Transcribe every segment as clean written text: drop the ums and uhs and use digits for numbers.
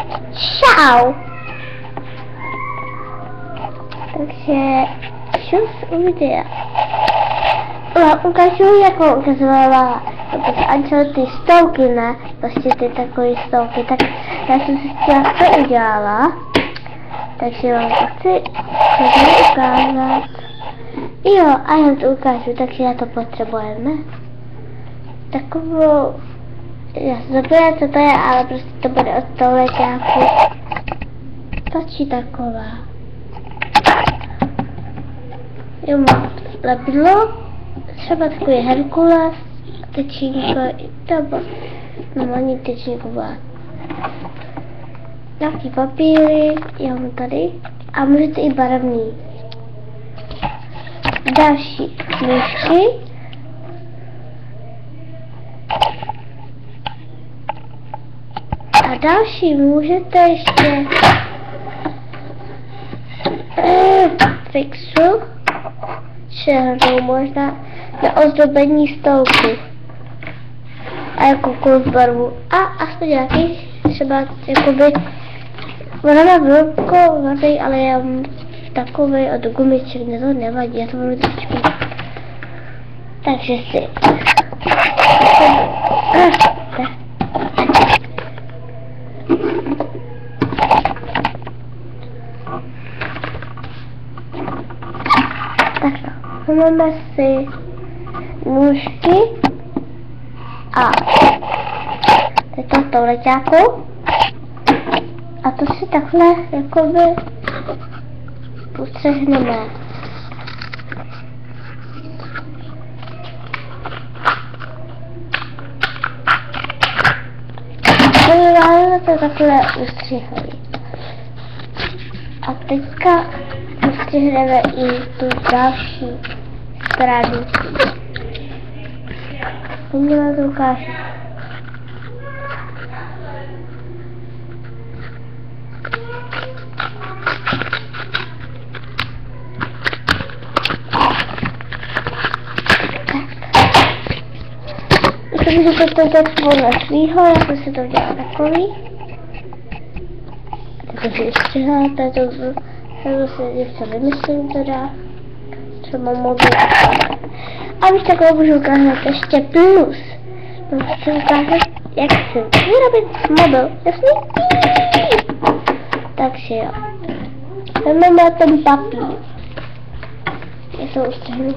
Čau! Takže čus u videa. Ukážu, jak ho ukazovala Ančel ty stolky, ne? Prostě ty takové stolky. Tak já jsem si chtěla to udělala. Takže vám to chci ukázat. Jo, a já to ukážu, takže já to potřebujeme. Takovou... Já se zapomněla, co to je, ale prostě to bude od toho letáku. Stačí taková. Jo, mám lepidlo, třeba takový Herkules, tečínko, nebo normální tečínková. Nějaký papíry, já mám tady, a můžete i barevný. Další knížky. A další můžete ještě fixu černou možná na ozdobení stolku a jakoukoliv barvu a aspoň nějaký třeba jakoby ona má velkou, ale já mám takovej od gumiček, ne to nevadí, já to budu trošku. Takže si máme si nůžky a to v touleťáku a to si takhle jakoby postřehneme. To takhle ustřihli. A teďka ustřihneme i tu další stranu. Teď vám to ukážu. Myslím, že to je podle svýho, já jsem si to udělala takový. Takže ustřiháte to, já si něco vymyslím teda. Třeba mobil. A už takhle můžu ukázat ještě plus. Chci ukázat, jak si vyrobit mobil. Jasný? Takže jo. Vezmeme ten papír. Já to ustřihnu.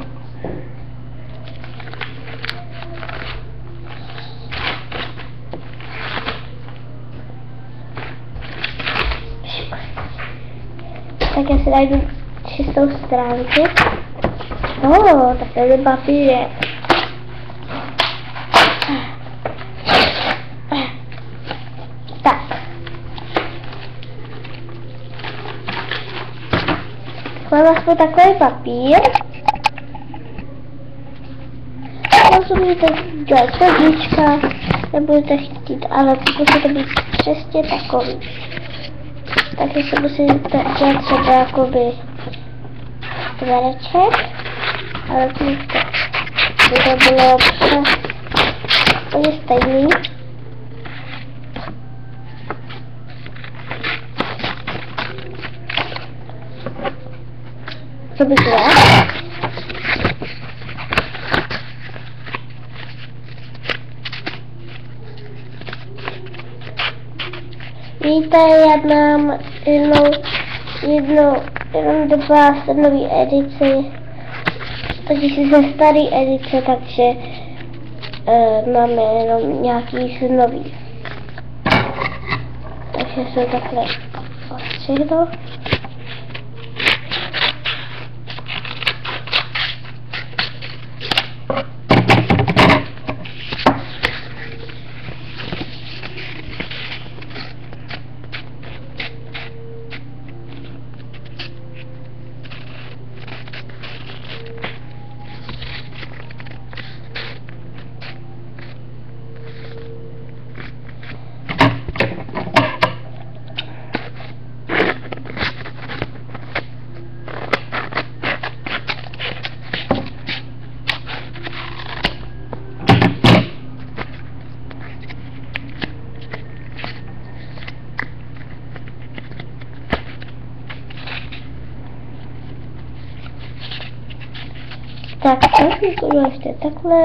Tak já si najdu čistou stránku. Tak tady papír je. Tak. Máme aspoň takový papír. To můžete dělat srdíčka, nebudete chtít, ale musí to být přesně takový. Takže si musíte dělat třeba jakoby čtvereček, ale to bylo úplně stejný. Co by to je? Víte, já mám jenom dva nové edici, takže ze staré edice, takže máme jenom nějaký nový. Takže se takhle ostřihnu. Tak, to bylo ještě takhle.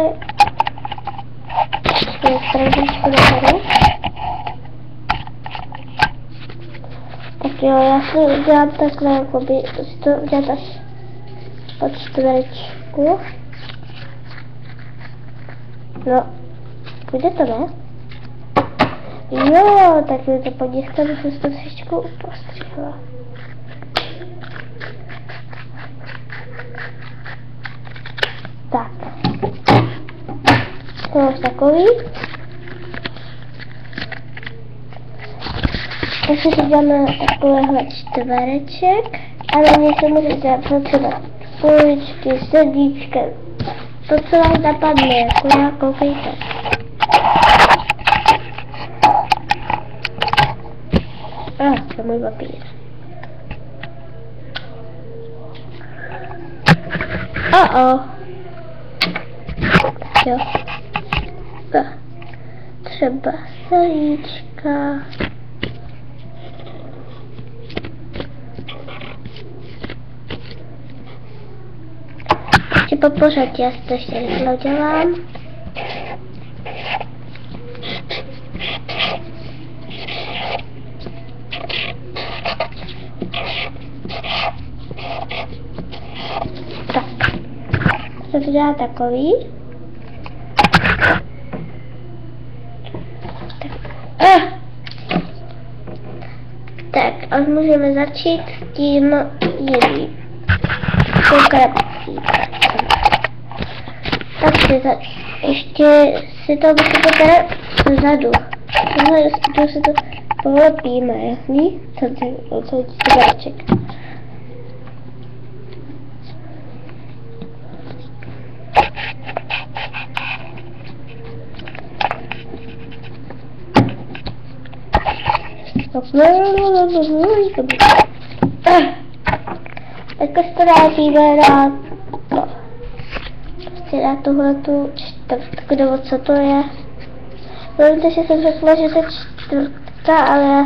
Trošičku nahoru. Tak jo, já si udělám takhle, jakoby, si to udělat až pod čtverečku. No, půjde to, ne? Jo, tak mi to podívka, bych se to trošičku upostřihla. Tak. To máš takový. Takže si dáme takovéhle čtvereček. A na něj se můžete potřebovat poličky, srdíčka. To, co vám napadne, jako já, koukejte. To je můj papír. Jo. Třeba srdíčka. Ještě po pořadě, já si to ještě rychle udělám. Tak. Se to dělá takový. Tak, a můžeme začít s tím jedním. Tak ještě si to vysypete vzadu. Vzadu si to polepíme, jasný? Celý cigáček. Teďka si to dážíme na to. Prostě na tuhletu čtvrtku, nebo co to je. Promiňte, že jsem řekla, že to je čtvrtka, ale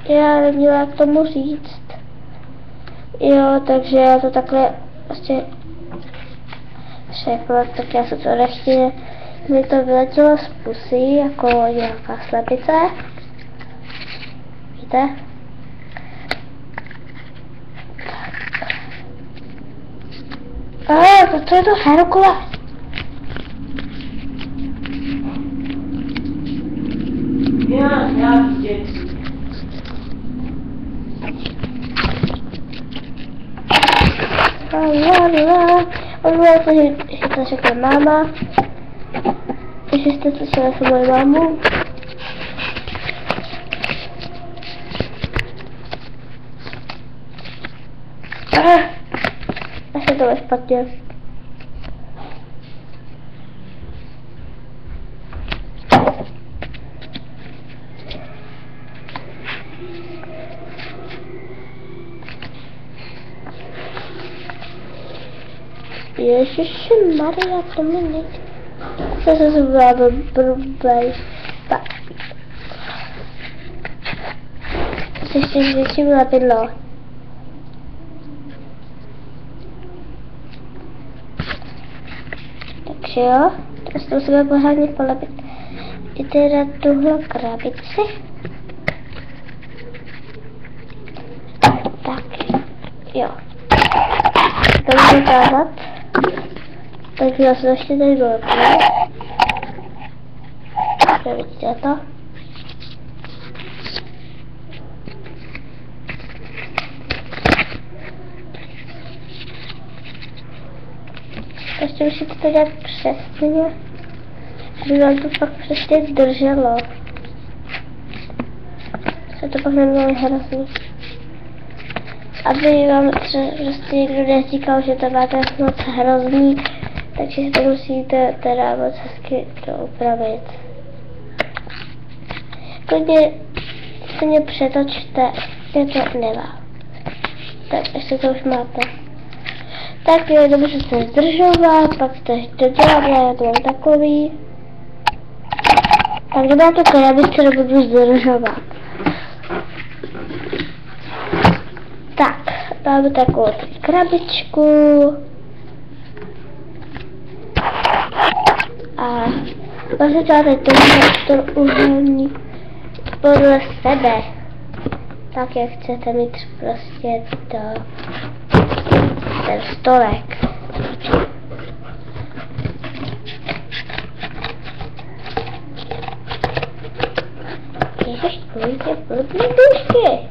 já neměla jak tomu říct. Jo, takže já to takhle prostě řekla, tak já se to ještě mi to vyletělo z pusy, jako nějaká slepice. Víte? To je to Herkule. Já vidět. Omlouvám se, že to řekla máma. Že jste slyšeli se moji mámu. Asi to je špatně. Ježišmarja, to mi nejde. Co se zvládl blbej. Tak. Ještě zvětším lepidlo. Takže jo, teraz to musíme pořádně polepit. I teda tuhle krabici. Tak, jo. To můžu ukázat. Takže já se ještě tady dolepíme. Vidíte to? Ještě musíte to dělat přesně, aby vám to pak přesně drželo. Se to pak nemělo hrozný. Aby vám prostě někdo neříkal, že to máte moc hrozný, takže si to musíte teda moc hezky to upravit. Klidně přetočte, je to nevá. Tak, ještě to už máte. Tak jo, dobře se zdržovat, pak to ještě dodělat, já to mám takový. Tak dobrá to krabičku nebudu zdržovat. Tak, máme takovou krabičku. Vlastně děláte ten úhelník podle sebe. Tak jak chcete mít prostě ten stolek. Ježiš, pojďte blbý dušky.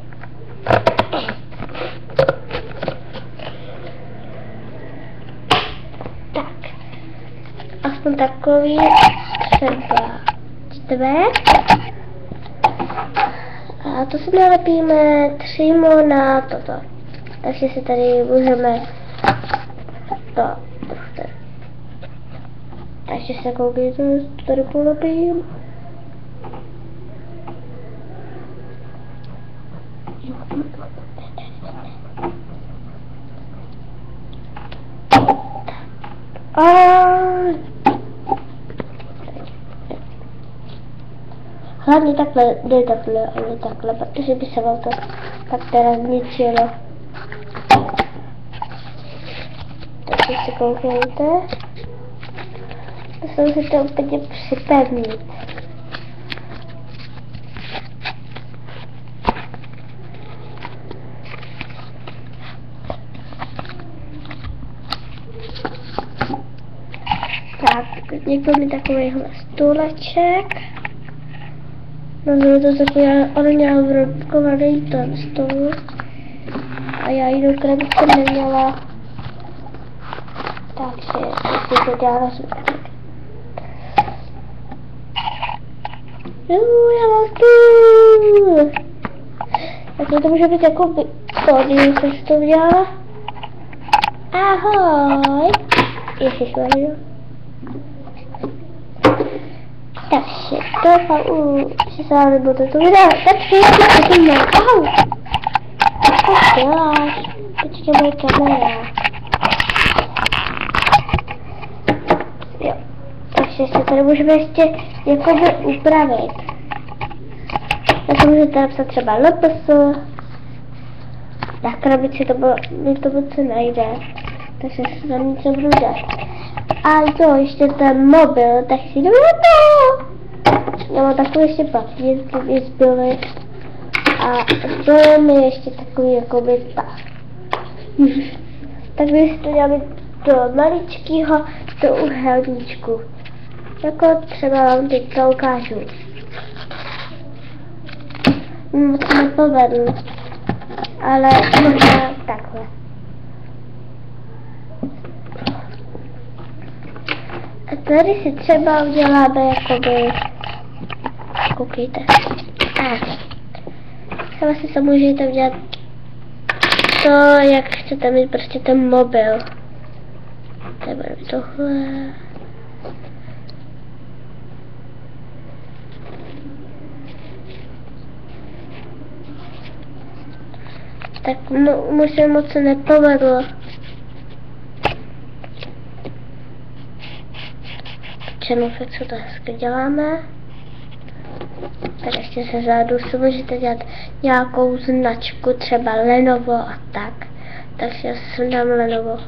Tak. Aspoň takový třeba čtvrt. A to si nalepíme přímo na toto. Takže si tady můžeme takže se koukejte, to tady polepím. Hlavně takhle, ne takhle, ale takhle, protože by se vám to tak teda zničilo. Takže si koukejte. To se musíte úplně připevnit. Tak, někdo mi takovýhle stůleček. No, bylo to takový orňál vrobkovaný ten stůl. A já jinou krabici neměla. Takže si to dělala zbytek. Já mám stůl! Tak to může být jako když jsem to udělala. Ahoj! Ježišmarja. Takže doufám, že se vám nebudu to video. Tak si to měl. Au! Co děláš? Počkej moje kamera. Jo. Takže se tady můžeme ještě jakoby upravit. Tak můžete napsat třeba LPS. Na krabici to bylo, mi to moc nejde. Takže se tam nic nebudu dát. A jo, ještě ten mobil, tak si jdeme na to. Já mám takový ještě papír, který zbyly. A zbyly mi ještě takový jakoby tak. Tak bych to dělali do maličkýho, do úhelníčku. Jako třeba vám teďka ukážu. Moc to nepovedl. Ale možná takhle. A tady si třeba uděláme jakoby, koukejte. Třeba si to můžete udělat to, jak chcete mít prostě ten mobil. Třeba tohle. Tak možná moc se nepovedlo. Černůfek, co to hezky děláme. Tak ještě se zádu si můžete dělat nějakou značku, třeba Lenovo a tak. Takže já si dám Lenovo.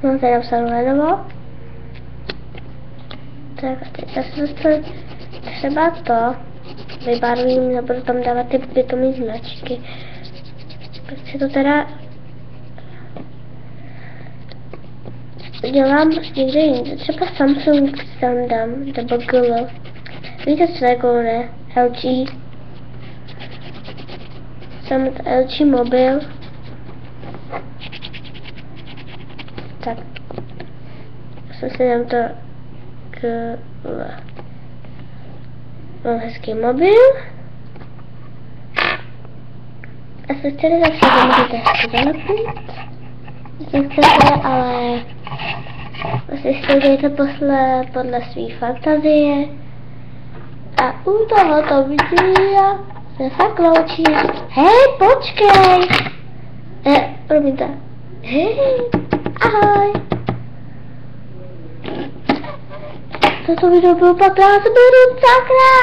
No, tady napsal Lenovo. Tak a teď zase třeba to vybarvím, nebudu tam dávat ty pitomý značky. Tak si to teda dělám někde jinde, třeba Samsung tam dám, nebo Google. Víte co jako ne? LG. Sam LG mobil. Tak. Jsem si dám to mám hezký mobil. A se chcete zase to můžete hezky zalepit. Jestli chcete, ale vlastně si to dějte podle svý fantazie. A u tohoto videa se fakt loučí. Hej, počkej! Promiňte. Hej, ahoj! to video bylo 15 minut, sakra!